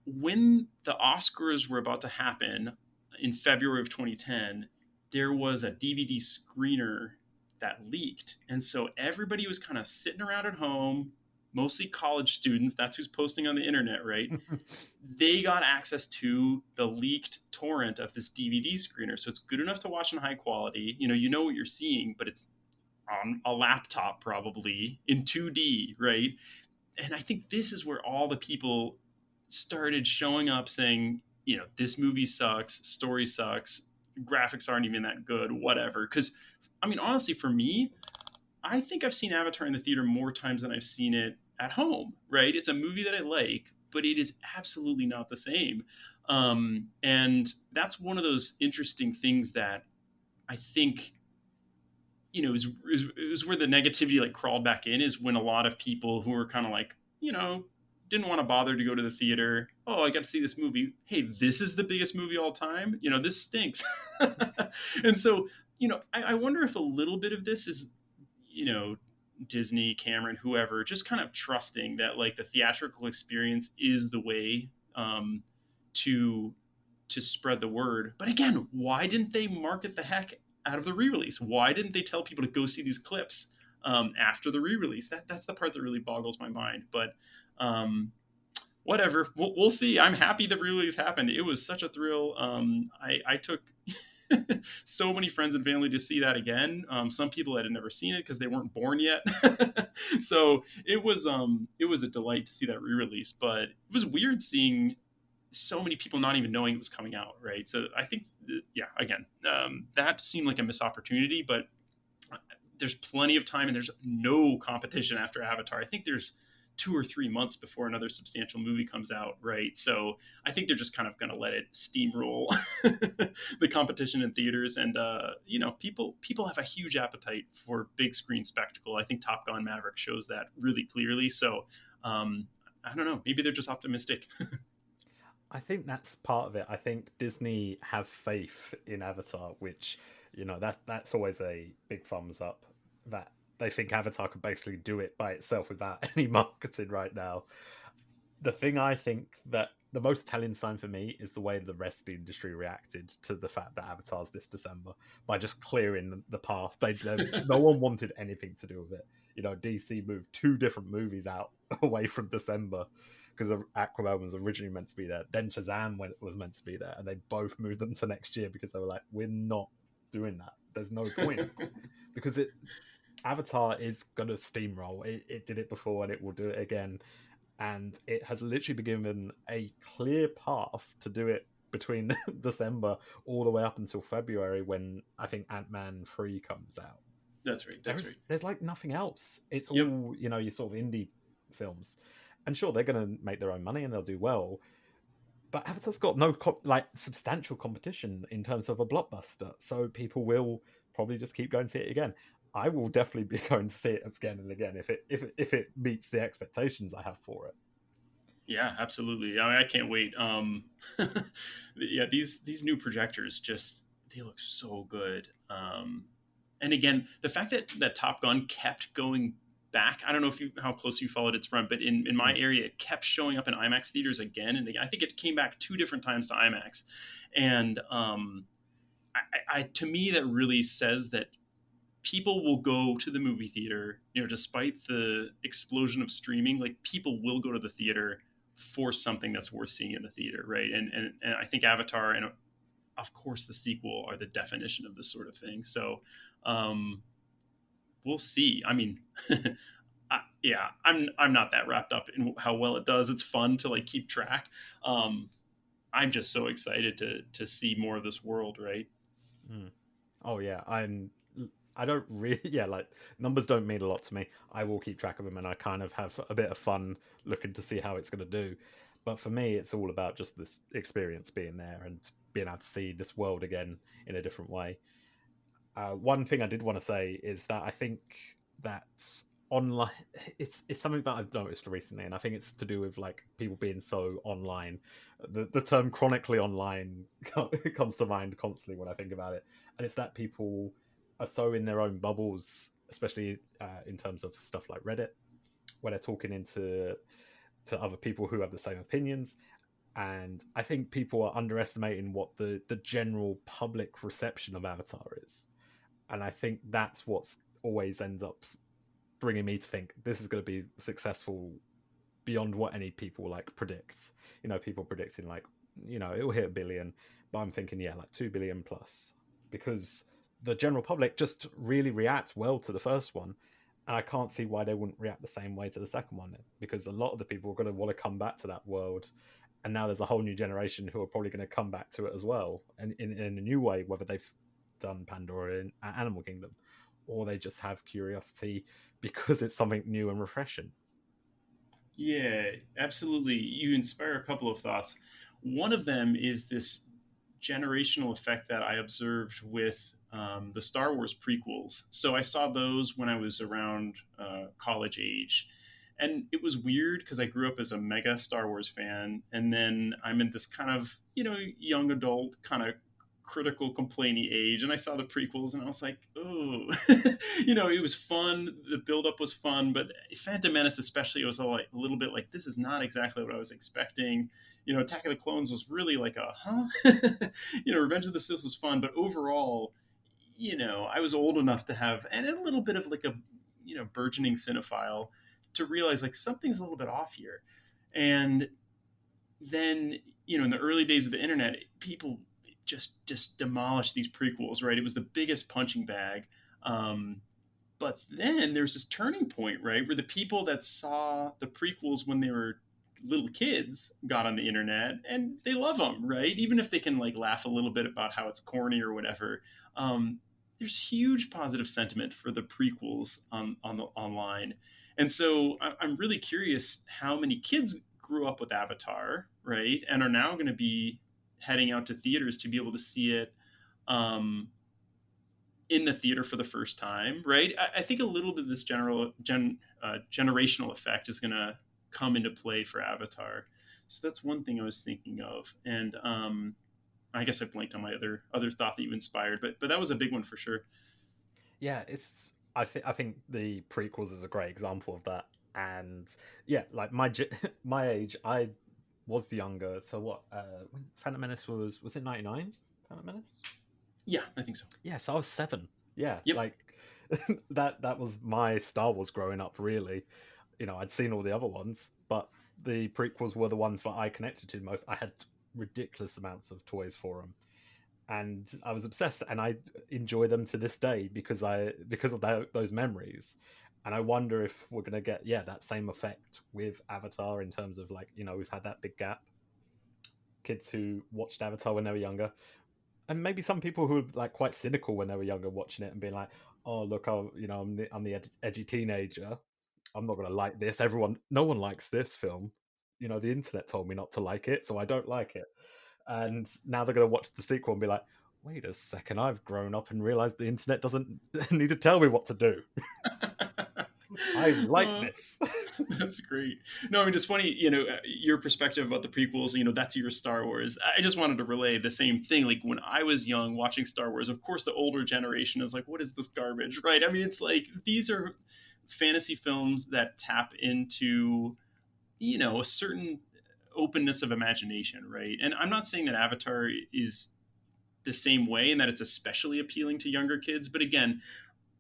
when the Oscars were about to happen in February of 2010, there was a DVD screener that leaked. And so everybody was kind of sitting around at home, mostly college students. That's who's posting on the internet, right? They got access to the leaked torrent of this DVD screener. So it's good enough to watch in high quality. You know what you're seeing, but it's on a laptop probably in 2D, right? And I think this is where all the people started showing up saying, this movie sucks, story sucks, graphics aren't even that good, whatever. Because, I mean, honestly, for me, I think I've seen Avatar in the theater more times than I've seen it at home, right? It's a movie that I like, but it is absolutely not the same. And that's one of those interesting things that I think is where the negativity like crawled back in, is when a lot of people who were kind of like, didn't want to bother to go to the theater. Oh, I got to see this movie. Hey, this is the biggest movie all time. This stinks. And so, I wonder if a little bit of this is, Disney, Cameron, whoever, just kind of trusting that like the theatrical experience is the way to spread the word. But again, why didn't they market the heck out of the re-release? Why didn't they tell people to go see these clips after the re-release? That's the part that really boggles my mind. But whatever, we'll see. I'm happy the re-release happened. It was such a thrill. I took so many friends and family to see that again. Some people had never seen it because they weren't born yet. So it was a delight to see that re-release. But it was weird seeing so many people not even knowing it was coming out, right? So I think, yeah, again, that seemed like a missed opportunity, but there's plenty of time and there's no competition after Avatar. I think there's 2 or 3 months before another substantial movie comes out, right? So I think they're just kind of going to let it steamroll the competition in theaters, and people have a huge appetite for big screen spectacle. I think Top Gun Maverick shows that really clearly. So I don't know, maybe they're just optimistic. I think that's part of it. I think Disney have faith in Avatar, which, that's always a big thumbs up. That they think Avatar could basically do it by itself without any marketing right now. The thing I think that the most telling sign for me is the way the rest of the industry reacted to the fact that Avatar's this December by just clearing the path. No one wanted anything to do with it. DC moved 2 different movies out away from December because Aquaman was originally meant to be there. Then Shazam was meant to be there, and they both moved them to next year because they were like, "We're not doing that. There's no point." Because Avatar is gonna steamroll. It did it before, and it will do it again. And it has literally been given a clear path to do it between December all the way up until February, when I think Ant-Man 3 comes out. That's right. That's right. There's like nothing else. It's Yep. all, your sort of indie films. And sure, they're going to make their own money and they'll do well. But Avatar's got no substantial competition in terms of a blockbuster. So people will probably just keep going to see it again. I will definitely be going to see it again and again if it meets the expectations I have for it. Yeah, absolutely. I mean, I can't wait. Yeah, these new projectors just they look so good. And again, the fact that Top Gun kept going back. I don't know how close you followed its run, but in my area, it kept showing up in IMAX theaters again and again. I think it came back 2 different times to IMAX, and to me that really says that people will go to the movie theater, despite the explosion of streaming. Like people will go to the theater for something that's worth seeing in the theater, right? And I think Avatar and of course the sequel are the definition of this sort of thing. So we'll see. I mean, yeah, I'm not that wrapped up in how well it does. It's fun to like keep track. I'm just so excited to see more of this world, right? Oh yeah, I don't really, yeah, like numbers don't mean a lot to me. I will keep track of them and I kind of have a bit of fun looking to see how it's going to do. But for me, it's all about just this experience being there and being able to see this world again in a different way. One thing I did want to say is that I think that online, it's something that I've noticed recently, and I think it's to do with like people being so online. The term chronically online comes to mind constantly when I think about it, and it's that people are so in their own bubbles, especially in terms of stuff like Reddit, where they're talking into to other people who have the same opinions. And I think people are underestimating what the general public reception of Avatar is. And I think that's what's always ends up bringing me to think this is going to be successful beyond what any people like predict. People predicting like, it'll hit 1 billion, but I'm thinking, yeah, like 2 billion plus, because the general public just really reacts well to the first one. And I can't see why they wouldn't react the same way to the second one, because a lot of the people are going to want to come back to that world. And now there's a whole new generation who are probably going to come back to it as well, and in a new way, whether they've done Pandora in Animal Kingdom, or they just have curiosity because it's something new and refreshing. Yeah, absolutely. You inspire a couple of thoughts. One of them is this generational effect that I observed with the Star Wars prequels. So I saw those when I was around college age. And it was weird because I grew up as a mega Star Wars fan. And then I'm in this kind of, young adult kind of critical complainy age, and I saw the prequels and I was like, oh, it was fun. The buildup was fun, but Phantom Menace especially was a little bit like, this is not exactly what I was expecting. Attack of the Clones was really like a huh. Revenge of the Sith was fun, but overall, I was old enough to have, and a little bit of like a burgeoning cinephile, to realize like something's a little bit off here. And then in the early days of the internet, people just demolished these prequels, right? It was the biggest punching bag. But then there's this turning point, right, where the people that saw the prequels when they were little kids got on the internet and they love them, right? Even if they can like laugh a little bit about how it's corny or whatever. There's huge positive sentiment for the prequels on the online. And so I'm really curious how many kids grew up with Avatar, right, and are now going to be heading out to theaters to be able to see it in the theater for the first time, right? I think a little bit of this generational effect is going to come into play for Avatar. So that's one thing I was thinking of, and I guess I blanked on my other thought that you inspired, but that was a big one for sure. Yeah, I think the prequels is a great example of that. And yeah, like my age, I was younger. So what? When Phantom Menace was it 99? Phantom Menace? Yeah, I think so. Yeah, so I was 7. Yeah, Yep. like that was my Star Wars growing up. Really, I'd seen all the other ones, but the prequels were the ones that I connected to most. I had ridiculous amounts of toys for them, and I was obsessed, and I enjoy them to this day because of those memories. And I wonder if we're gonna get that same effect with Avatar in terms of like we've had that big gap. Kids who watched Avatar when they were younger, and maybe some people who were like quite cynical when they were younger watching it and being like, "Oh, look, I'm the edgy teenager. I'm not gonna like this. No one likes this film. The internet told me not to like it, so I don't like it." And now they're gonna watch the sequel and be like, "Wait a second, I've grown up and realized the internet doesn't need to tell me what to do. I like uh, this." that's great. No, I mean, it's funny, your perspective about the prequels, that's your Star Wars. I just wanted to relay the same thing. Like when I was young watching Star Wars, of course, the older generation is like, what is this garbage, right? I mean, it's like these are fantasy films that tap into, a certain openness of imagination, right? And I'm not saying that Avatar is the same way and that it's especially appealing to younger kids, but again,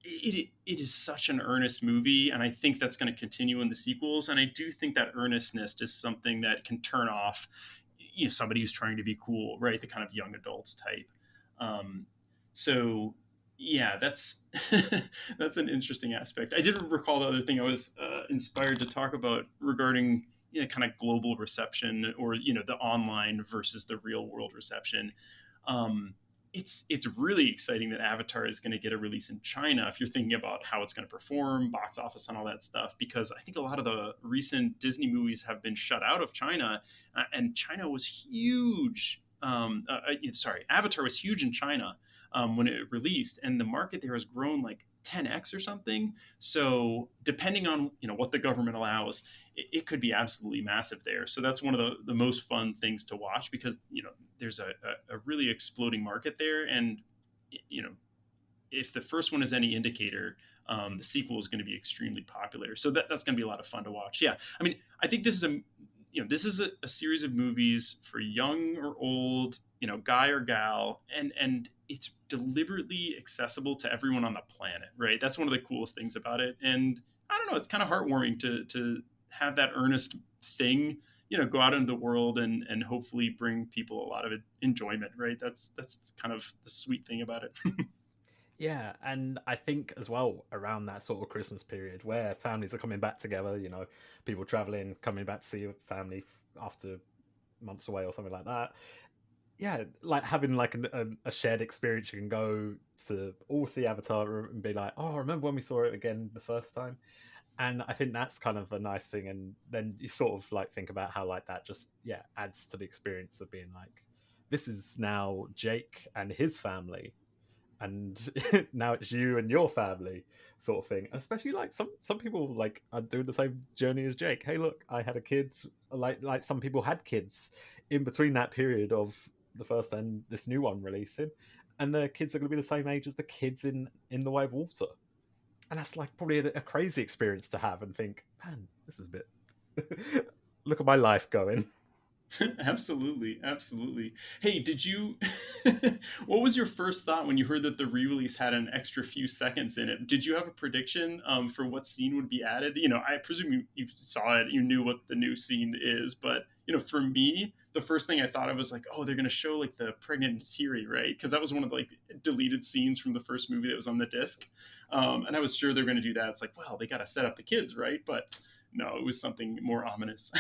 it is such an earnest movie, and I think that's going to continue in the sequels. And I do think that earnestness is something that can turn off, somebody who's trying to be cool, right? The kind of young adult type. Um, so yeah, that's that's an interesting aspect. I did recall the other thing I was inspired to talk about regarding kind of global reception, or the online versus the real world reception. Um, it's really exciting that Avatar is going to get a release in China if you're thinking about how it's going to perform, box office, and all that stuff. Because I think a lot of the recent Disney movies have been shut out of China, and China was huge. Sorry, Avatar was huge in China when it released, and the market there has grown like 10x or something. So depending on what the government allows, it could be absolutely massive there. So that's one of the most fun things to watch, because there's a really exploding market there, and you know if the first one is any indicator, the sequel is going to be extremely popular. So that's going to be a lot of fun to watch. Yeah, I mean, I think this is a series of movies for young or old, guy or gal, and it's deliberately accessible to everyone on the planet, right? That's one of the coolest things about it. And I don't know, it's kind of heartwarming to have that earnest thing, go out into the world and hopefully bring people a lot of enjoyment, right? That's kind of the sweet thing about it. Yeah, and I think as well around that sort of Christmas period where families are coming back together, people traveling, coming back to see a family after months away or something like that. Yeah, like having like a shared experience, you can go to all see Avatar and be like, "Oh, I remember when we saw it again the first time." And I think that's kind of a nice thing. And then you sort of like think about how like that just adds to the experience of being like, this is now Jake and his family, and now it's you and your family, sort of thing. And especially like some people like are doing the same journey as Jake. Hey, look, I had a kid. Like some people had kids in between that period of the first and this new one releasing, and the kids are going to be the same age as the kids in The Way of Water, and that's like probably a crazy experience to have and think, man, this is a bit. Look at my life going. Absolutely, absolutely. Hey, did you? What was your first thought when you heard that the re-release had an extra few seconds in it? Did you have a prediction for what scene would be added? I presume you saw it, you knew what the new scene is, but for me, the first thing I thought of was like, oh, they're gonna show like the pregnant Tiri, right? Because that was one of the like deleted scenes from the first movie that was on the disc, and I was sure they're gonna do that. It's like, well, they got to set up the kids, right? But no, it was something more ominous.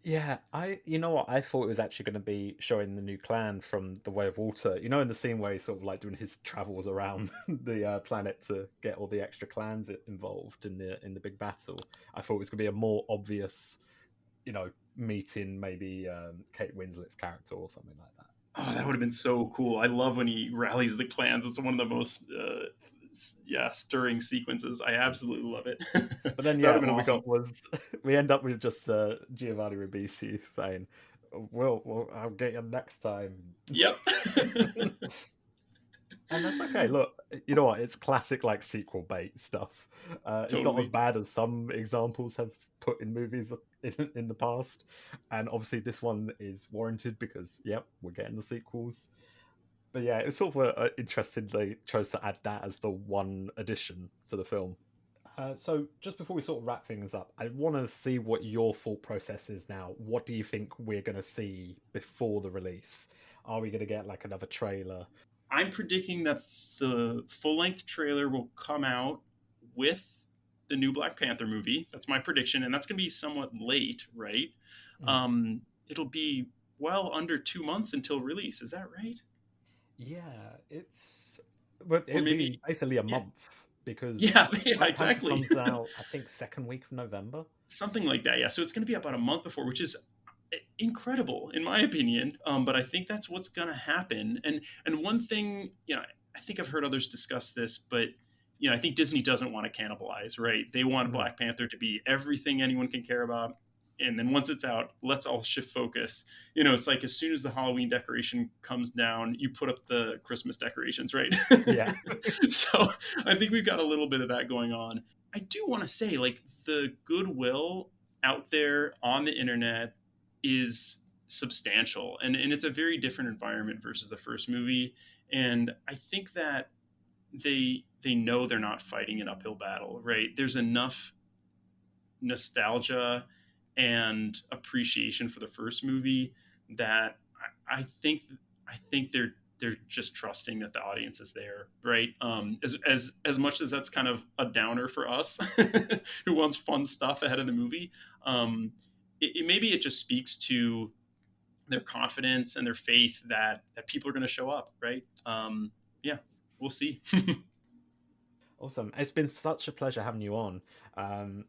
Yeah, you know what? I thought it was actually going to be showing the new clan from The Way of Water. You know, in the scene where he's sort of like doing his travels around the planet to get all the extra clans involved in the big battle. I thought it was going to be a more obvious, meeting maybe Kate Winslet's character or something like that. Oh, that would have been so cool. I love when he rallies the clans. It's one of the most stirring sequences. I absolutely love it. But then, That would yeah, have been all we awesome. got was we end up with just Giovanni Ribisi saying, "Well, I'll get you next time." Yep. And that's okay. Look, you know what? It's classic like sequel bait stuff. It's not as Totally. bad as some examples have put in movies in the past, and obviously this one is warranted because yep, we're getting the sequels. But yeah, it's sort of interesting they chose to add that as the one addition to the film. So just before we sort of wrap things up, I want to see what your thought process is now. What do you think we're going to see before the release? Are we going to get like another trailer? I'm predicting that the full length trailer will come out with the new Black Panther movie. That's my prediction, and that's going to be somewhat late, right? Hmm. It'll be well under 2 months until release. Is that right? Yeah, but Or it'd be maybe, basically a yeah, month because yeah, yeah, Black Panther exactly. comes out, I think, second week of November. Something like that. Yeah. So it's going to be about a month before, which is incredible in my opinion. But I think that's what's going to happen. And one thing, I think I've heard others discuss this, but I think Disney doesn't want to cannibalize, right? They want Mm, Black Panther to be everything anyone can care about. And then once it's out, let's all shift focus. It's like as soon as the Halloween decoration comes down, you put up the Christmas decorations, right? yeah. So I think we've got a little bit of that going on. I do want to say, like, the goodwill out there on the internet is substantial, and it's a very different environment versus the first movie. And I think that they know they're not fighting an uphill battle, right? There's enough nostalgia and appreciation for the first movie that I think they're just trusting that the audience is there, right? As much as that's kind of a downer for us, who wants fun stuff ahead of the movie, maybe it just speaks to their confidence and their faith that people are going to show up, right? Yeah, we'll see. Awesome. It's been such a pleasure having you on. Um,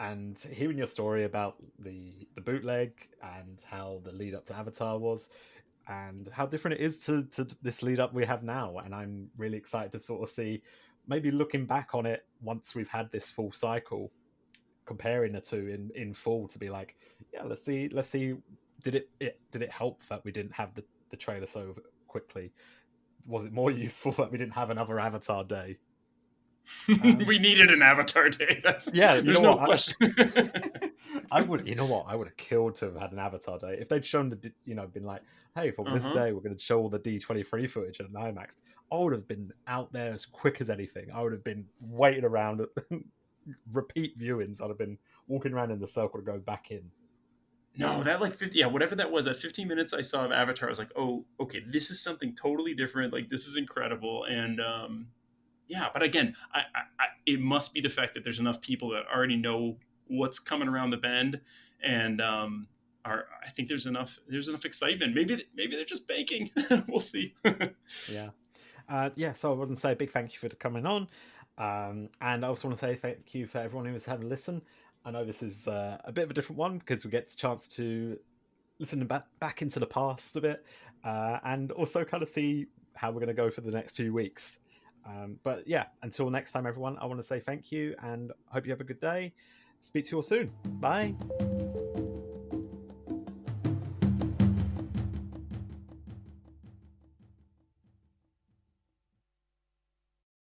and hearing your story about the bootleg and how the lead up to Avatar was, and how different it is to this lead up we have now. And I'm really excited to sort of see, maybe looking back on it once we've had this full cycle, comparing the two in full to be like, yeah, let's see, did it help that we didn't have the trailer so quickly? Was it more useful that we didn't have another Avatar day? Um, We needed an Avatar day. That's yeah, you There's know no what? question. I would, you know what? I would have killed to have had an Avatar day if they'd shown been like, hey, for Uh this huh. day, we're going to show all the D23 footage at an IMAX. I would have been out there as quick as anything. I would have been waiting around at repeat viewings. I'd have been walking around in the circle to go back in. No, that like 50, yeah, whatever that was, that 15 minutes I saw of Avatar, I was like, oh, okay, this is something totally different. Like, this is incredible. And yeah, but again, it must be the fact that there's enough people that already know what's coming around the bend, and I think there's enough excitement. Maybe they're just banking. We'll see. Yeah. Yeah, so I want to say a big thank you for coming on. And I also want to say thank you for everyone who has had a listen. I know this is a bit of a different one because we get the chance to listen back into the past a bit, and also kind of see how we're going to go for the next few weeks. But yeah, until next time, everyone, I want to say thank you and hope you have a good day. Speak to you all soon. Bye.